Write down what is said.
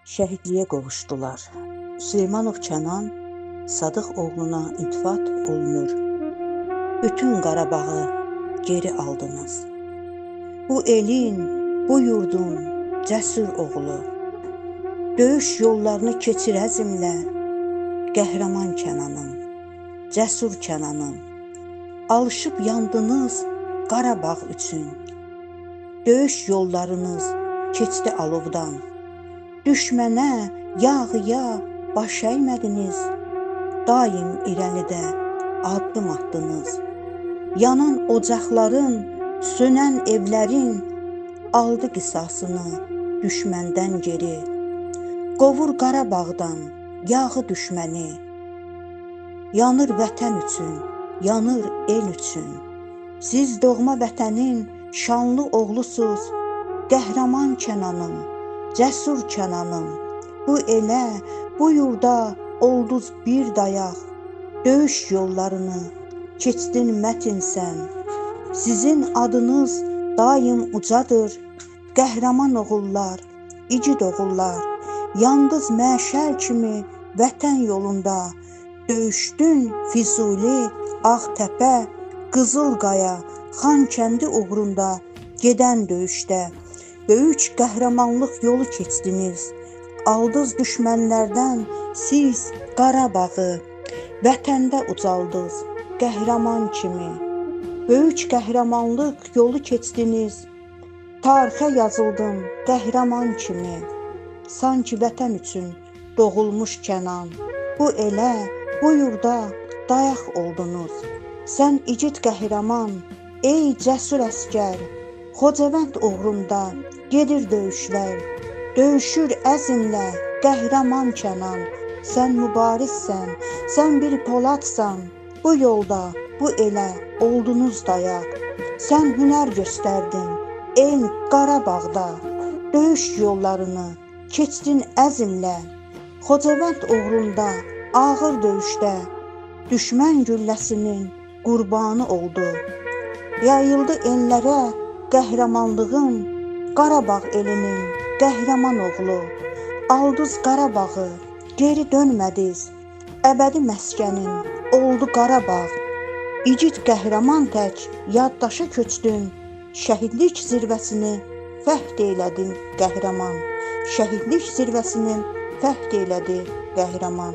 şəhidliyə qovuşdular. Süleymanov Kənan Sadıq oğluna iltifat olunur. Bütün Qarabağı geri aldınız. Bu elin, bu yurdun cəsur oğlu. Döyüş yollarını keçir əzmlə, qəhrəman Kənanım, cəsur Kənanım. Alışıb yandınız Qarabağ üçün. Döyüş yollarınız keçdi alovdan. Düşmənə yağıya baş əymədiniz. Daim irəlidə addım atdınız. Yanan ocaqların, sönən evlərin aldı qisasını düşməndən geri. Qovur Qarabağdan yağı düşməni. Yanır vətən üçün, yanır el üçün. Siz doğma vətənin şanlı oğlusuz. Qəhrəman Kənanım, cəsur Kənanım. Bu elə, bu yurda olduz bir dayaq. Döyüş yollarını keçdin mətin sən. Sizin adınız daim ucadır. Qəhrəman oğullar, igid oğullar. Yandız məşəl kimi vətən yolunda. Döyüşdün Füzuli, Ağtəpə, Qızılqaya, Xankəndi uğrunda gedən döyüşdə. Böyük qəhrəmanlıq yolu keçdiniz. Aldız düşmənlərdən siz Qarabağı. Vətəndə ucaldız qəhrəman kimi. Böyük qəhrəmanlıq yolu keçdiniz. Tarixə yazıldın qəhrəman kimi. Sanki vətən üçün doğulmuş Kənan. Bu elə, bu yurda dayaq oldunuz. Sən igid qəhrəman, ey cəsur əskər. Xocavənd uğrunda gedir döyüşlər. Döyüşür əzmlə qəhrəman Kənan. Sən mübarizsən, sən bir poladsan. Bu yolda, bu elə oldunuz dayaq. Sən hünər göstərdin, ey Qarabağda. Döyüş yollarını keçdin əzmlə. Xocavənd uğrunda ağır döyüşdə düşmən gülləsinin qurbanı oldu. Yayıldı ellərə qəhrəmanlığın, Qarabağ elinin qəhrəman oğlu. Aldız Qarabağı, geri dönmədiz. Əbədi məskənin oldu Qarabağ. İgid qəhrəman tək yaddaşa köçdün. Şəhidlik zirvəsini fəth eylədin qəhrəman. Şəhidlik zirvəsini fəth eylədi qəhrəman.